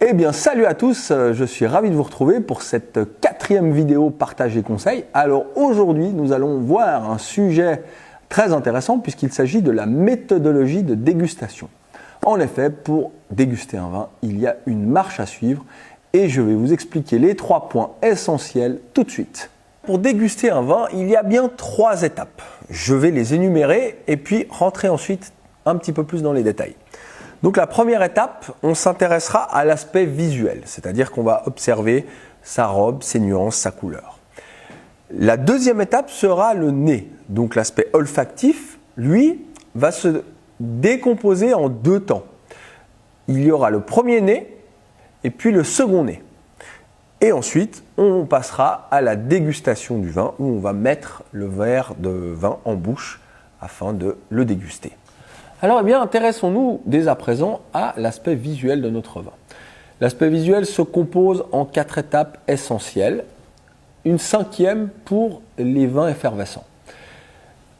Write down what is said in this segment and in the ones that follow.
Eh bien, salut à tous, je suis ravi de vous retrouver pour cette 4e vidéo partage et conseils. Alors aujourd'hui, nous allons voir un sujet très intéressant puisqu'il s'agit de la méthodologie de dégustation. En effet, pour déguster un vin, il y a une marche à suivre et je vais vous expliquer les 3 points essentiels tout de suite. Pour déguster un vin, il y a bien 3 étapes. Je vais les énumérer et puis rentrer ensuite un petit peu plus dans les détails. Donc la première étape, on s'intéressera à l'aspect visuel, c'est-à-dire qu'on va observer sa robe, ses nuances, sa couleur. La deuxième étape sera le nez. Donc l'aspect olfactif, lui, va se décomposer en 2 temps. Il y aura le premier nez et puis le second nez. Et ensuite, on passera à la dégustation du vin où on va mettre le verre de vin en bouche afin de le déguster. Alors, eh bien, intéressons-nous dès à présent à l'aspect visuel de notre vin. L'aspect visuel se compose en 4 étapes essentielles, une 5e pour les vins effervescents.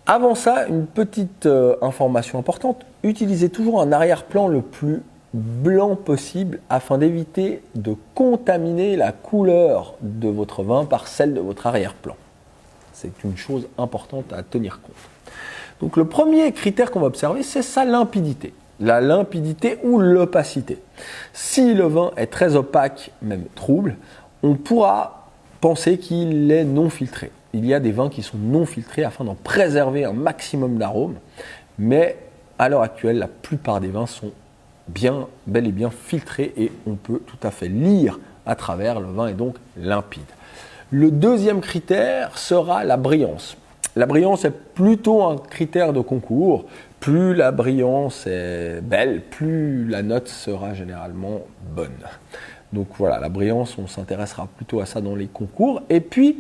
Avant ça, une petite information importante, utilisez toujours un arrière-plan le plus blanc possible afin d'éviter de contaminer la couleur de votre vin par celle de votre arrière-plan. C'est une chose importante à tenir compte. Donc le premier critère qu'on va observer, c'est sa limpidité. La limpidité ou l'opacité. Si le vin est très opaque, même trouble, on pourra penser qu'il est non filtré. Il y a des vins qui sont non filtrés afin d'en préserver un maximum d'arômes, mais à l'heure actuelle, la plupart des vins sont bel et bien filtrés et on peut tout à fait lire à travers, le vin est donc limpide. Le deuxième critère sera la brillance. La brillance est plutôt un critère de concours. Plus la brillance est belle, plus la note sera généralement bonne. Donc voilà, la brillance, on s'intéressera plutôt à ça dans les concours. Et puis,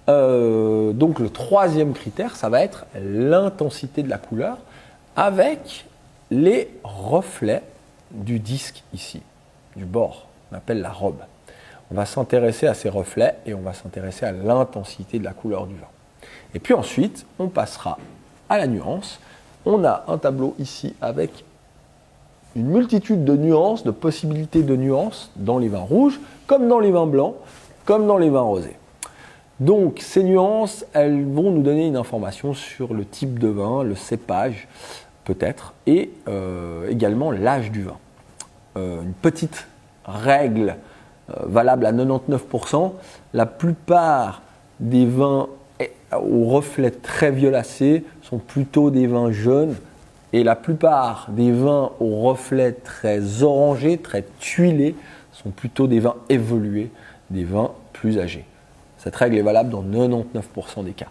donc le 3e critère, ça va être l'intensité de la couleur avec les reflets du disque ici, du bord, on appelle la robe. On va s'intéresser à ces reflets et on va s'intéresser à l'intensité de la couleur du vin. Et puis ensuite, on passera à la nuance. On a un tableau ici avec une multitude de nuances, de possibilités de nuances dans les vins rouges, comme dans les vins blancs, comme dans les vins rosés. Donc ces nuances, elles vont nous donner une information sur le type de vin, le cépage peut-être, et également l'âge du vin. Une petite règle valable à 99%, la plupart des vins aux reflets très violacés sont plutôt des vins jeunes et la plupart des vins aux reflets très orangés, très tuilés sont plutôt des vins évolués, des vins plus âgés. Cette règle est valable dans 99% des cas.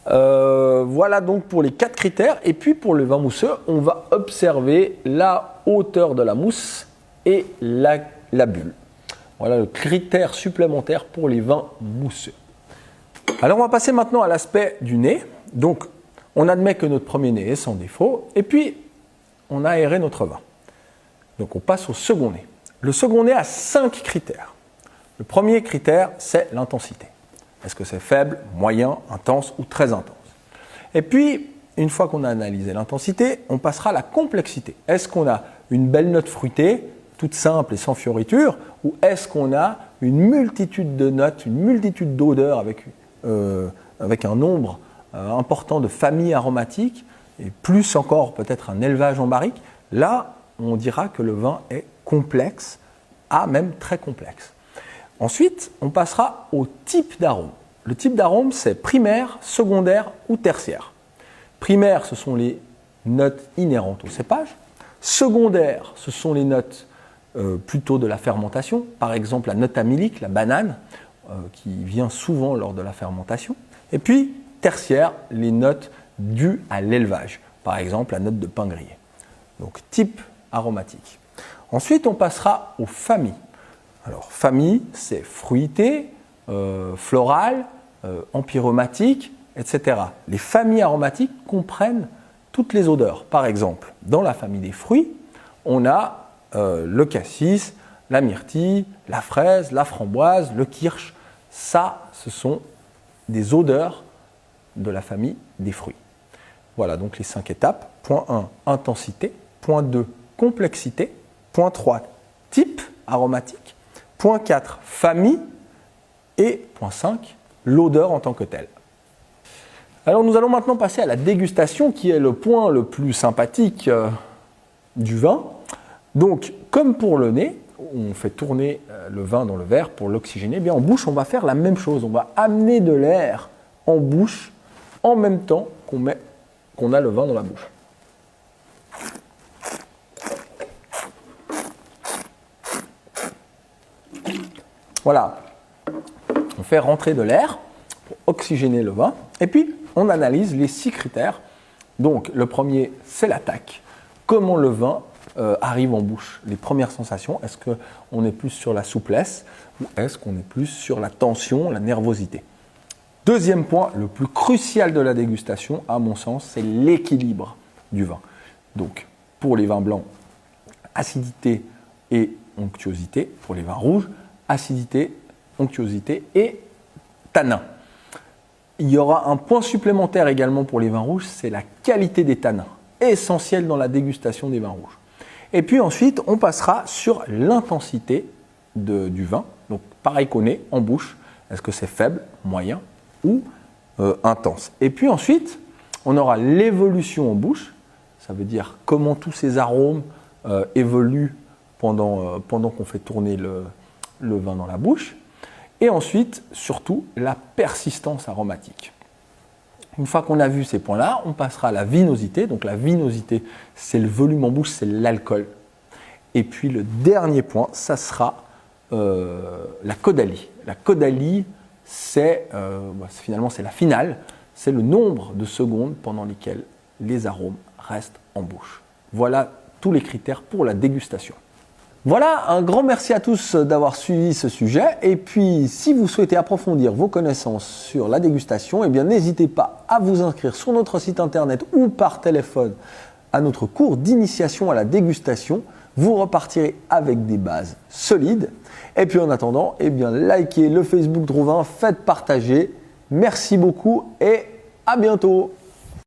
Voilà donc pour les 4 critères. Et puis pour le vin mousseux, on va observer la hauteur de la mousse et la bulle. Voilà le critère supplémentaire pour les vins mousseux. Alors on va passer maintenant à l'aspect du nez. Donc on admet que notre premier nez est sans défaut et puis on a aéré notre vin. Donc on passe au second nez. Le second nez a 5 critères. Le premier critère, c'est l'intensité. Est-ce que c'est faible, moyen, intense ou très intense? Et puis, une fois qu'on a analysé l'intensité, on passera à la complexité. Est-ce qu'on a une belle note fruitée, toute simple et sans fioriture, ou est-ce qu'on a une multitude de notes, une multitude d'odeurs avec un nombre important de familles aromatiques, et plus encore peut-être un élevage en barrique? Là, on dira que le vin est complexe, même très complexe. Ensuite, on passera au type d'arôme. Le type d'arôme, c'est primaire, secondaire ou tertiaire. Primaire, ce sont les notes inhérentes au cépage. Secondaire, ce sont les notes plutôt de la fermentation. Par exemple, la note amylique, la banane, qui vient souvent lors de la fermentation. Et puis, tertiaire, les notes dues à l'élevage. Par exemple, la note de pain grillé. Donc, type aromatique. Ensuite, on passera aux familles. Alors, famille, c'est fruité, floral, empyromatique, etc. Les familles aromatiques comprennent toutes les odeurs. Par exemple, dans la famille des fruits, on a le cassis, la myrtille, la fraise, la framboise, le kirsch. Ça, ce sont des odeurs de la famille des fruits. Voilà donc les 5 étapes. Point 1, intensité. Point 2, complexité. Point 3, type aromatique. Point 4, famille. Et point 5, l'odeur en tant que telle. Alors nous allons maintenant passer à la dégustation qui est le point le plus sympathique du vin. Donc comme pour le nez, on fait tourner le vin dans le verre pour l'oxygéner, eh bien en bouche on va faire la même chose. On va amener de l'air en bouche en même temps qu'on a le vin dans la bouche. Voilà, on fait rentrer de l'air pour oxygéner le vin et puis on analyse les 6 critères. Donc le premier, c'est l'attaque. Comment le vin arrive en bouche? Les premières sensations, est-ce qu'on est plus sur la souplesse ou est-ce qu'on est plus sur la tension, la nervosité? Deuxième point, le plus crucial de la dégustation, à mon sens, c'est l'équilibre du vin. Donc pour les vins blancs, acidité et onctuosité. Pour les vins rouges, acidité, onctuosité et tanin. Il y aura un point supplémentaire également pour les vins rouges, c'est la qualité des tanins, essentiel dans la dégustation des vins rouges. Et puis ensuite, on passera sur l'intensité du vin. Donc pareil qu'au nez, en bouche, est-ce que c'est faible, moyen ou intense. Et puis ensuite, on aura l'évolution en bouche, ça veut dire comment tous ces arômes évoluent pendant qu'on fait tourner le vin dans la bouche. Et ensuite, surtout, la persistance aromatique. Une fois qu'on a vu ces points-là, on passera à la vinosité. Donc la vinosité, c'est le volume en bouche, c'est l'alcool. Et puis le dernier point, ça sera la caudalie. La caudalie, finalement, c'est la finale. C'est le nombre de secondes pendant lesquelles les arômes restent en bouche. Voilà tous les critères pour la dégustation. Voilà, un grand merci à tous d'avoir suivi ce sujet. Et puis, si vous souhaitez approfondir vos connaissances sur la dégustation, eh bien, n'hésitez pas à vous inscrire sur notre site internet ou par téléphone à notre cours d'initiation à la dégustation. Vous repartirez avec des bases solides. Et puis, en attendant, eh bien, likez le Facebook Drovin, faites partager. Merci beaucoup et à bientôt.